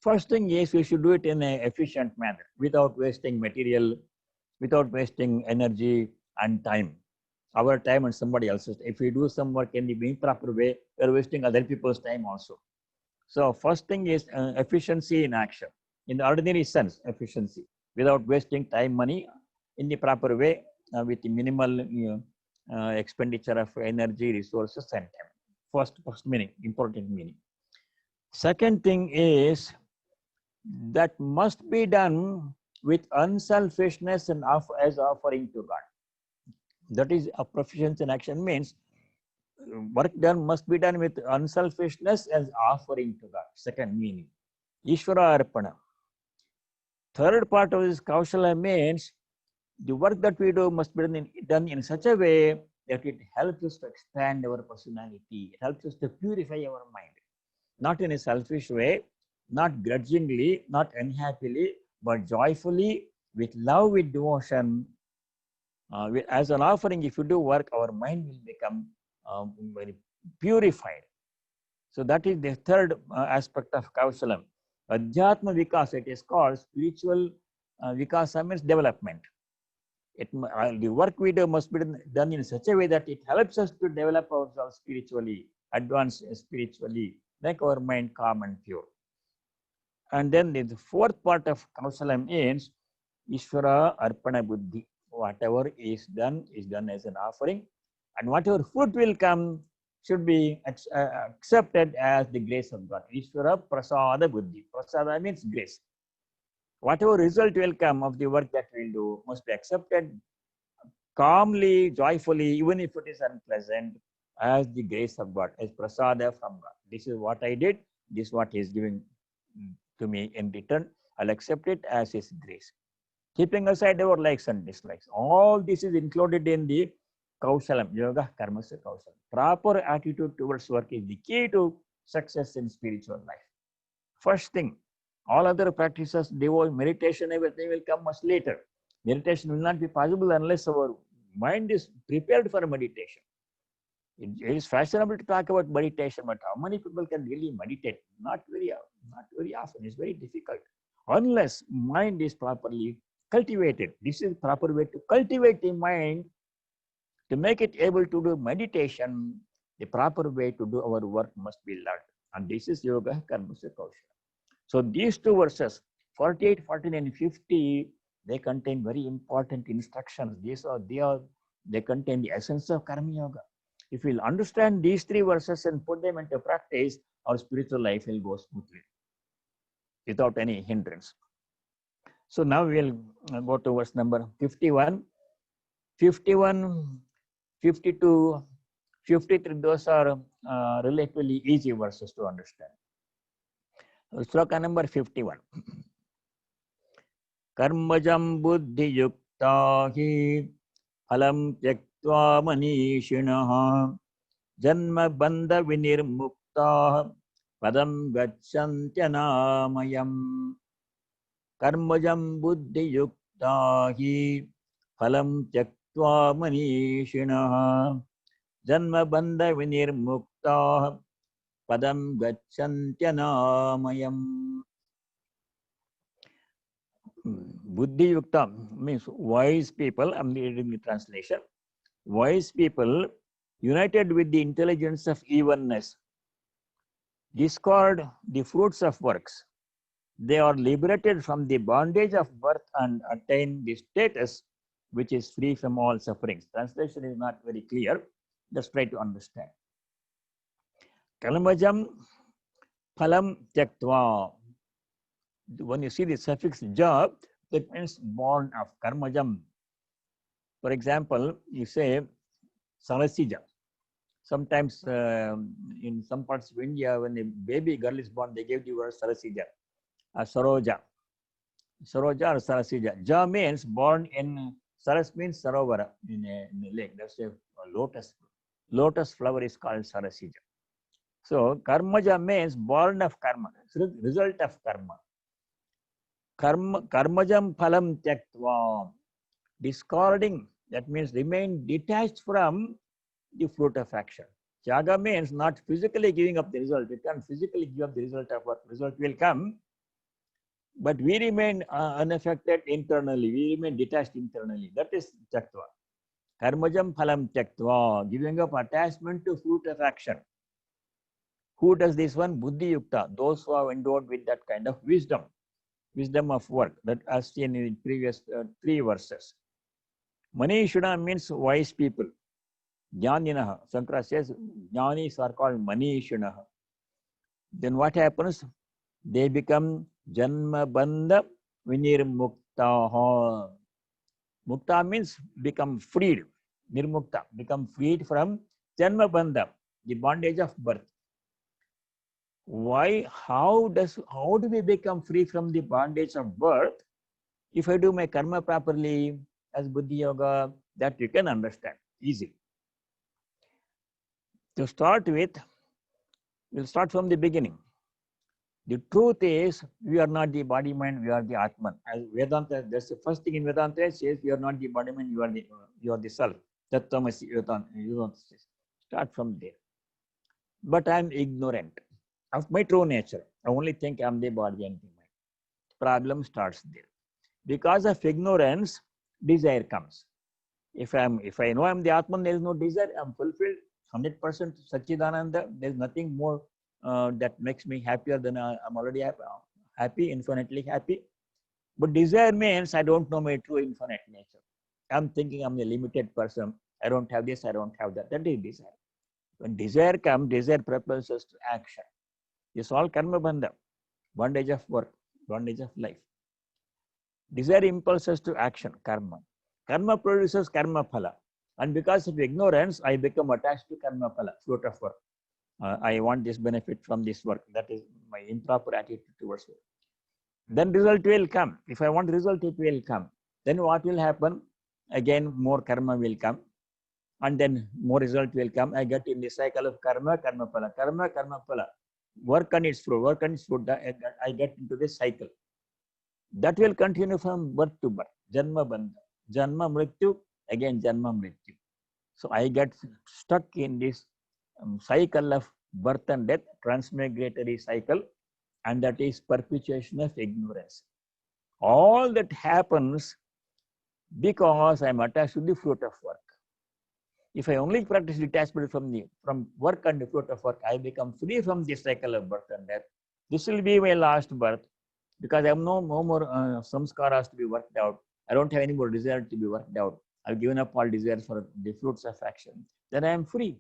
first thing is we should do it in an efficient manner without wasting material, without wasting energy and time. Our time and somebody else's. If we do some work in the improper way, we are wasting other people's time also. So first thing is efficiency in action. In the ordinary sense, efficiency, without wasting time, money, in the proper way, with the minimal expenditure of energy, resources, and time. First meaning, important meaning. Second thing is that must be done with unselfishness and as offering to God. That is a proficiency in action means work done must be done with unselfishness as offering to God. Second meaning. Ishvara Arpana. Third part of this Kaushala means the work that we do must be done in such a way that it helps us to expand our personality. It helps us to purify our mind. Not in a selfish way, not grudgingly, not unhappily, but joyfully, with love, with devotion. As an offering, if you do work, our mind will become very purified. So that is the third aspect of Kaushalam. Adhyatma Vikas, it is called spiritual Vikasa means development. The work we do must be done in such a way that it helps us to develop ourselves spiritually, advance spiritually, make our mind calm and pure. And then the fourth part of Kausalam is Ishvara Arpana Buddhi. Whatever is done as an offering, and whatever fruit will come should be accepted as the grace of God. Ishvara Prasada Buddhi. Prasada means grace. Whatever result will come of the work that we'll do must be accepted calmly, joyfully, even if it is unpleasant, as the grace of God, as prasada from God. This is what I did, this is what He is giving to me in return. I'll accept it as His grace. Keeping aside our likes and dislikes. All this is included in the Kaushalam, Yoga Karmasya Kaushalam. Proper attitude towards work is the key to success in spiritual life. First thing, all other practices, devotion, meditation, everything will come much later. Meditation will not be possible unless our mind is prepared for meditation. It is fashionable to talk about meditation, but how many people can really meditate? Not very often. It's very difficult. Unless mind is properly cultivated. This is the proper way to cultivate the mind to make it able to do meditation. The proper way to do our work must be learned. And this is Yoga Karmasya Kaushala. So these two verses, 48, 49, and 50, they contain very important instructions. They contain the essence of Karma Yoga. If we'll understand these three verses and put them into practice, our spiritual life will go smoothly without any hindrance. So now we'll go to verse number 51, 51, 52, 53. Those are relatively easy verses to understand. Sloka number 51. Karmajam buddhi yukta hi phalam tyaktva manishinaha janma bandha vinirmukta padam gacchantyanāmayam. Karmajam buddhi yukta hi phalam tyaktva manishinaha janma bandha vinirmukta padam gacchantyanāmayam. Buddhi Yukta means wise people. I'm reading the translation. Wise people united with the intelligence of evenness discard the fruits of works. They are liberated from the bondage of birth and attain the status which is free from all sufferings. Translation is not very clear. Let's try to understand. Kalmajam phalam tyaktva. When you see the suffix ja, that means born of karmajam. For example, you say sarasija. Sometimes in some parts of India, when a baby girl is born, they give the word sarasija, saroja. Saroja or sarasija. Ja means born in, saras means sarovara, in a lake. That's a lotus. Lotus flower is called sarasija. So karmaja means born of karma, result of karma. Karmajam phalam tyaktva. Discarding, that means remain detached from the fruit of action. Tyaga means not physically giving up the result. You can't physically give up the result of work. Result will come, but we remain unaffected internally. We remain detached internally. That is tyaktva. Karmajam phalam tyaktva, giving up attachment to fruit of action. Who does this one? Buddhi yukta, those who are endowed with that kind of wisdom of work, that as seen in previous 3 verses. Manishuna means wise people. Jnaninaha, Sankara says, Jnanis are called Manishuna. Then what happens? They become Janma Bandha Vinirmuktaha. Mukta means become freed. Nirmukta, become freed from Janma Bandha, the bondage of birth. Why? How do we become free from the bondage of birth? If I do my karma properly as Buddhi Yoga, that you can understand easily. To start with, we'll start from the beginning. The truth is, we are not the body mind, we are the Atman. As Vedanta, that's the first thing in Vedanta says, we are not the body mind, you are the self. Tattvamasi Vedanta. You don't start from there. But I am ignorant of my true nature. I only think I am the body and the mind. Problem starts there. Because of ignorance, desire comes. If I know I am the Atman, there is no desire, I am fulfilled, 100% Satchidananda, there is nothing more that makes me happier than I'm already happy, infinitely happy. But desire means I don't know my true infinite nature. I'm thinking I'm a limited person. I don't have this, I don't have that. That is desire. When desire comes, desire propels us to action. It's all karma bandha, bondage of work, bondage of life. Desire impulses us to action, karma. Karma produces karma phala. And because of ignorance, I become attached to karma phala, fruit of work. I want this benefit from this work. That is my improper attitude towards work. Then result will come. If I want result, it will come. Then what will happen? Again, more karma will come. And then more result will come. I get in the cycle of karma, karma phala, karma, karma phala. Work and its fruit, work and its fruit. I get into this cycle. That will continue from birth to birth. Janma bandha. Janma mrityu, again janma mrityu. So I get stuck in this cycle of birth and death, transmigratory cycle, and that is perpetuation of ignorance. All that happens because I am attached to the fruit of work. If I only practice detachment from work and the fruit of work, I become free from this cycle of birth and death. This will be my last birth because I have no more samskaras to be worked out. I don't have any more desire to be worked out. I've given up all desires for the fruits of action. Then I am free.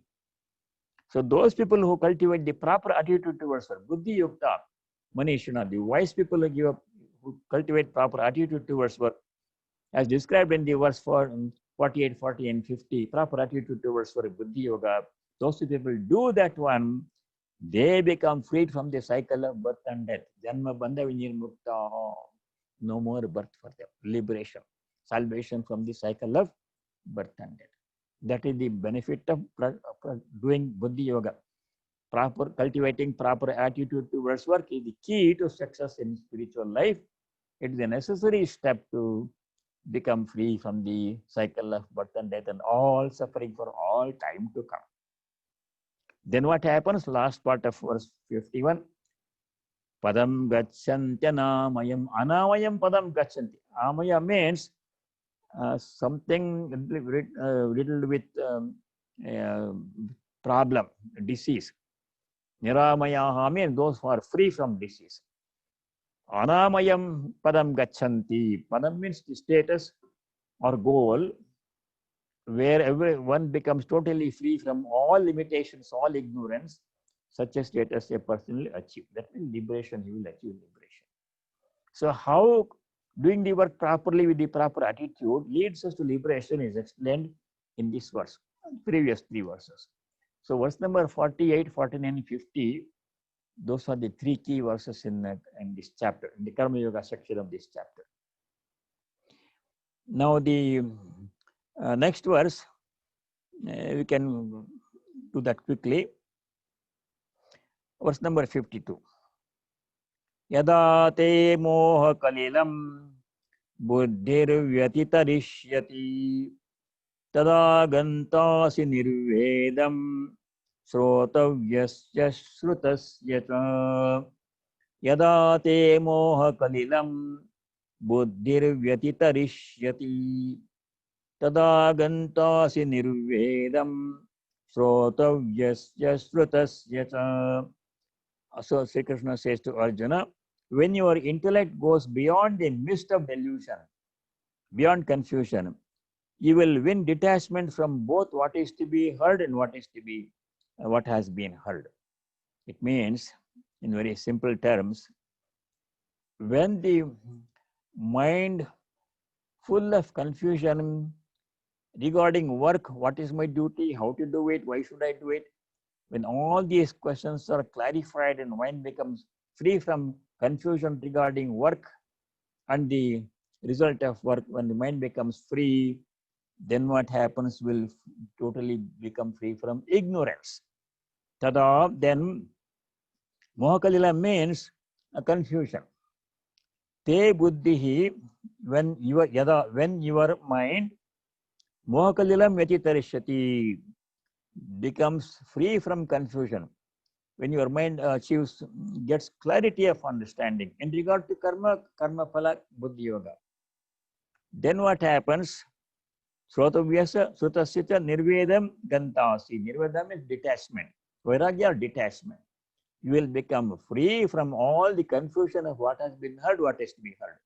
So those people who cultivate the proper attitude towards work, Buddhi Yukta, Manishuna, the wise people who cultivate proper attitude towards work, as described in the verse 48, 40, and 50, proper attitude towards work, Buddhi Yoga, those people do that one, they become freed from the cycle of birth and death. Janma bandha vinirmukta. No more birth for them. Liberation, salvation from the cycle of birth and death. That is the benefit of doing Buddhi Yoga. Cultivating proper attitude towards work is the key to success in spiritual life. It is a necessary step to become free from the cycle of birth and death and all suffering for all time to come. Then what happens? Last part of verse 51. Padam gacchantya namayam anamayam padam gachanti. Amaya means something riddled with problem, disease. Niramayaha means those who are free from disease. Anamayam padam gachanti. Padam means the status or goal where everyone becomes totally free from all limitations, all ignorance. Such a status a person will achieve. That means liberation, he will achieve liberation. So how doing the work properly with the proper attitude leads us to liberation is explained in this verse, previous 3 verses. So verse number 48, 49, and 50, those are the 3 key verses in this chapter, in the Karma Yoga section of this chapter. Now the next verse, we can do that quickly. Verse number 52. Yada te moha kalilam buddhir vyatitarishyati tada gantasi nirvedam श्रोतव्यस्य श्रुतस्य च यदा ते मोहकलिलं बुद्धिर्व्यतितरिष्यति तदा गन्तासि निर्वेदं श्रोतव्यस्य श्रुतस्य च. So Sri Krishna says to Arjuna, when your intellect goes beyond the mist of delusion, beyond confusion, you will win detachment from both what is to be heard and what is to be what has been heard. It means, in very simple terms, when the mind full of confusion regarding work, what is my duty, how to do it, why should I do it, when all these questions are clarified and mind becomes free from confusion regarding work and the result of work, when the mind becomes free, then what happens will totally become free from ignorance. Tada, then Mohakalila means a confusion. Te buddhihi, when your mind Mohakalilam yatitarishati becomes free from confusion. When your mind gets clarity of understanding in regard to karma phala, buddhi yoga. Then what happens? Srotavyasa, srutasya nirvedam gantasi. Nirvedam is detachment. Vairagya, detachment. You will become free from all the confusion of what has been heard, what is to be heard.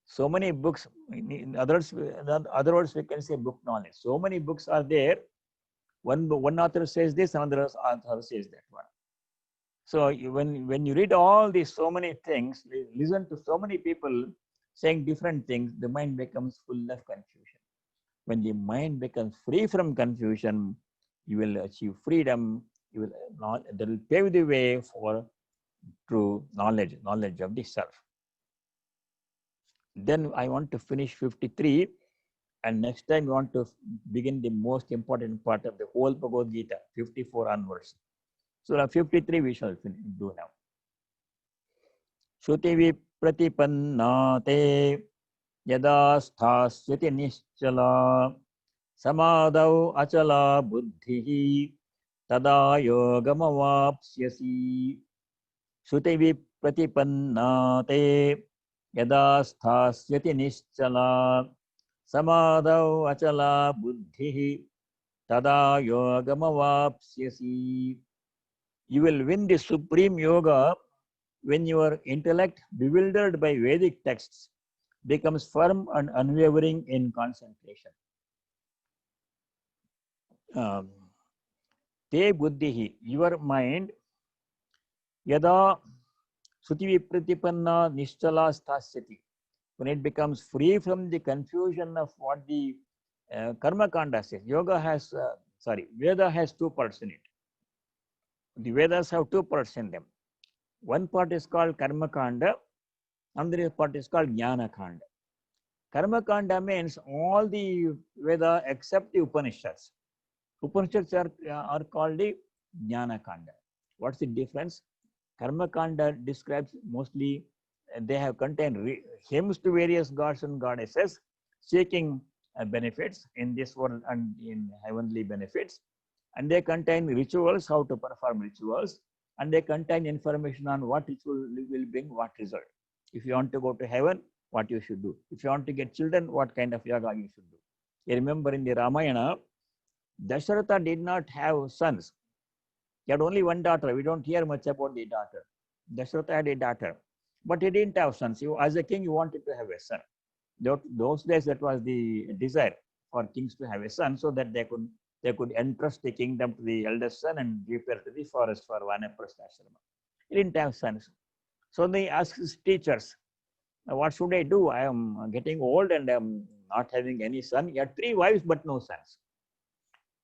So many books, in other words, we can say book knowledge. So many books are there. One author says this, another author says that one. So when you read all these so many things, listen to so many people saying different things, the mind becomes full of confusion. When the mind becomes free from confusion, you will achieve freedom. That will pave the way for true knowledge of the self. Then I want to finish 53, and next time we want to begin the most important part of the whole Bhagavad Gita, 54 onwards. So 53 we shall do now. Shruti vipratipanna te yada sthāsyati nischala samadau achala buddhihi tada yogamavapsyasi. Shruti vipratipanna te yada sthāsyati nischala samadau achala buddhihi tada yogamavapsyasi. You will win the supreme yoga when your intellect, bewildered by Vedic texts, becomes firm and unwavering in concentration. Te buddhihi, your mind, yada suti vipratipanna nischala sthasyati, when it becomes free from the confusion of what the karma kanda says. Veda has two parts in it. The Vedas have two parts in them. One part is called karma kanda, another part is called jnana kanda. Karma kanda means all the Veda except the Upanishads. Upanishads are called the jnana kanda. What's the difference? Karma kanda describes mostly, they have contained hymns to various gods and goddesses seeking benefits in this world and in heavenly benefits. And they contain rituals, how to perform rituals, and they contain information on what ritual will bring what result. If you want to go to heaven, what you should do. If you want to get children, what kind of yoga you should do. You remember in the Ramayana, Dasharatha did not have sons. He had only one daughter. We don't hear much about the daughter. Dasharatha had a daughter, but he didn't have sons. As a king, he wanted to have a son. Those days, that was the desire for kings to have a son, so that they could entrust the kingdom to the eldest son and repair to the forest for Vanaprastha ashrama. He didn't have sons. So they asked his teachers, what should I do? I am getting old and I am not having any son. He had 3 wives but no sons.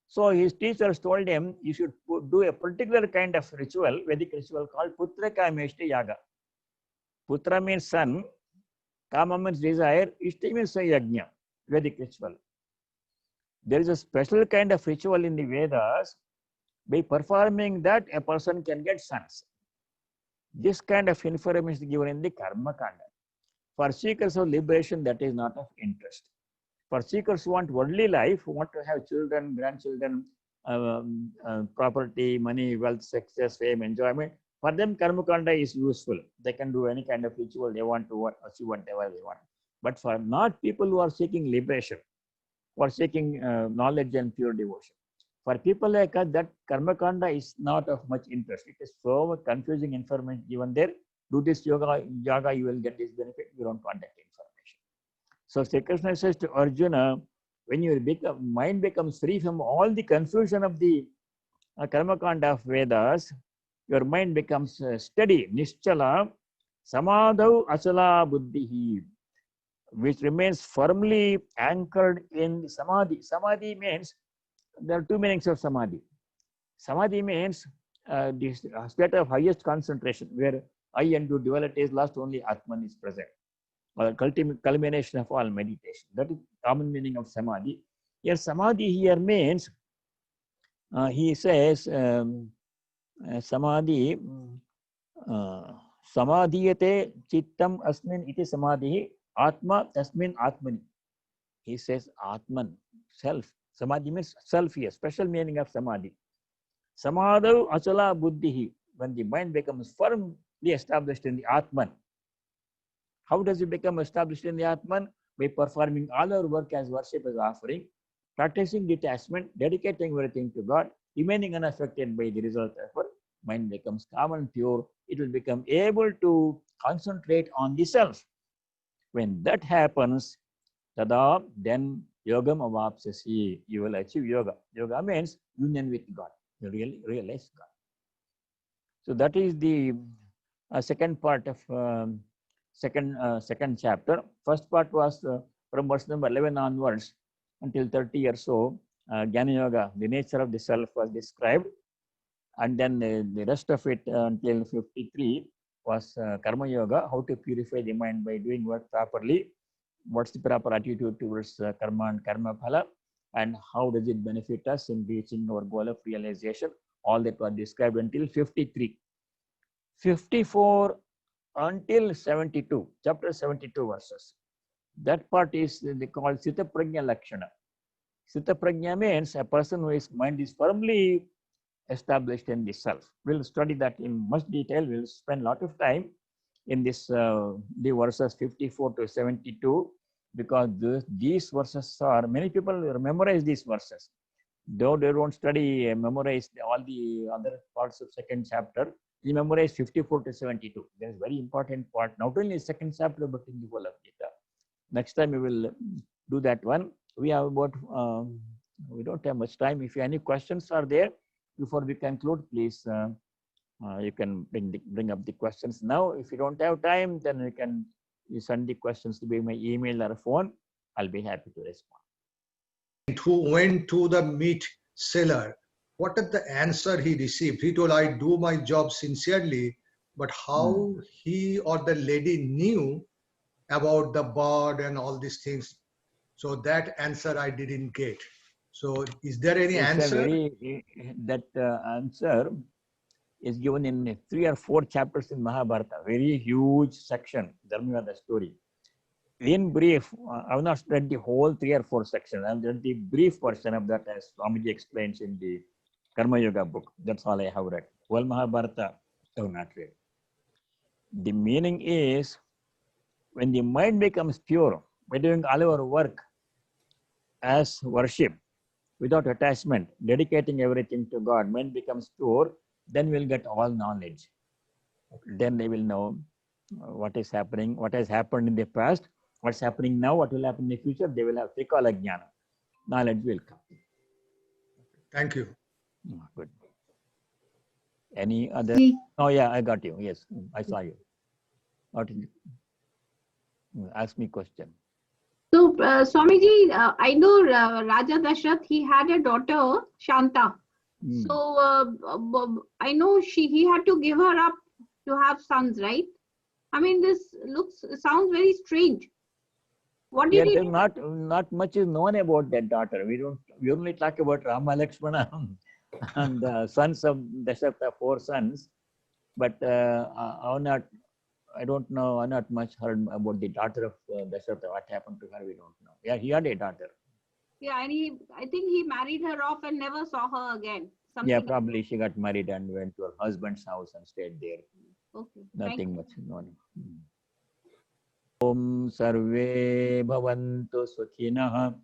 So his teachers told him, you should do a particular kind of ritual, Vedic ritual called Putra Kameshti Yaga. Putra means son, Kama means desire, Ishti means yajna, Vedic ritual. There is a special kind of ritual in the Vedas. By performing that, a person can get sons. This kind of information is given in the Karma Kanda. For seekers of liberation, that is not of interest. For seekers who want worldly life, who want to have children, grandchildren, property, money, wealth, success, fame, enjoyment. For them, karmakanda is useful. They can do any kind of ritual they want to achieve whatever they want. But for not people who are seeking liberation, who are seeking knowledge and pure devotion. For people like us, that karmakanda is not of much interest. It is so confusing information given there. Do this yoga, you will get this benefit. You don't want that information. So Sri Krishna says to Arjuna, when your mind becomes free from all the confusion of the karmakanda of Vedas, your mind becomes steady, nischala, samadhau achala buddhihi, which remains firmly anchored in samadhi. Samadhi means, there are two meanings of samadhi. Samadhi means this state of highest concentration, where I and you duality is lost, only Atman is present. Or culmination of all meditation. That is common meaning of samadhi. Here, samadhi here means, he says, samadhi, samadhiyate chittam asmin iti samadhi, atma tasmin atmani. He says atman, self. Samadhi means self here, special meaning of samadhi. Samadhu achala buddhihi, when the mind becomes firmly established in the Atman. How does it become established in the Atman? By performing all our work as worship, as offering, practicing detachment, dedicating everything to God, remaining unaffected by the result of our mind becomes calm and pure. It will become able to concentrate on the self. When that happens, tada, then yogam avapsasi, you will achieve yoga. Yoga means union with God. You really realize God. So that is the second part of second chapter. First part was from verse number 11 onwards until 30 or so. Jnana Yoga, the nature of the self, was described, and then the rest of it until 53 was Karma Yoga, how to purify the mind by doing work properly. What's the proper attitude towards karma and karma phala, and how does it benefit us in reaching our goal of realization. All that was described until 53. 54 until 72, chapter 72 verses. That part is called Sita Prajna Lakshana. Sita Prajna means a person whose mind is firmly established in the self. We'll study that in much detail. We'll spend a lot of time in this the verses 54 to 72, because these verses are, many people memorize these verses. Though they don't study, memorize all the other parts of second chapter, we memorize 54 to 72. That is very important part, not only in second chapter, but in the whole of Gita. Next time we will do that one. We have about, we don't have much time. If any questions are there, before we conclude, please, you can bring up the questions now. If you don't have time, then you send the questions to my email or phone. I'll be happy to respond. Who went to the meat seller, what is the answer he received? He told, I do my job sincerely, but how he or the lady knew about the bird and all these things? So that answer I didn't get. So is there any answer? That answer is given in 3 or 4 chapters in Mahabharata, very huge section, Dharmavada story. In brief, I have not read the whole 3 or 4 sections. I have read the brief version of that, as Swamiji explains in the Karma Yoga book. That's all I have read. Whole Mahabharata, I have not read. The meaning is, when the mind becomes pure, by doing all our work as worship, without attachment, dedicating everything to God, mind becomes pure, then we'll get all knowledge. Then they will know what is happening, what has happened in the past, what's happening now, what will happen in the future. They will have Trikala Jnana. Knowledge will come. Thank you. Good. Any other? Oh, yeah, I got you. Yes, I saw you. What is it? Ask me question. So, Swamiji, I know Raja Dashrath, he had a daughter, Shanta. So, I know he had to give her up to have sons, right? I mean, this sounds very strange. What did he do? Not much is known about that daughter. We only talk about Rama, Lakshmana and the sons of Dasharatha, 4 sons. But I don't know, I'm not much heard about the daughter of Dasharatha. What happened to her, we don't know. Yeah, he had a daughter. Yeah, and I think he married her off and never saw her again. Something Yeah, like probably she got married and went to her husband's house and stayed there. that. Okay. Thank Nothing you. much. No. Om sarve bhavantu sukhinah,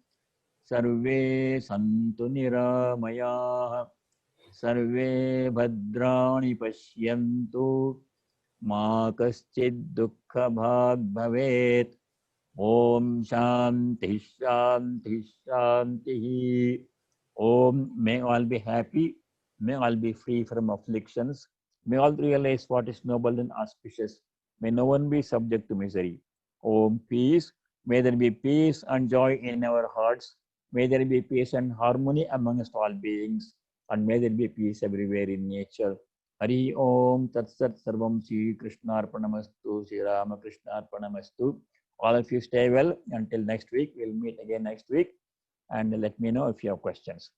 sarve santu niramayah, sarve bhadrani pashyantu, ma kaschid dukkha bhag bhavet. Om Shanti Shanti Shanti. Om, may all be happy, may all be free from afflictions, may all realize what is noble and auspicious, may no one be subject to misery. Om, peace, may there be peace and joy in our hearts, may there be peace and harmony amongst all beings, and may there be peace everywhere in nature. Hari Om Tat Sat Sarvam Sri Krishna Arpanamastu, Sri Rama Krishna Arpanamastu. All of you stay well until next week. We'll meet again next week, and let me know if you have questions.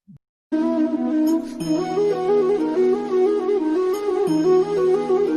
Thank you.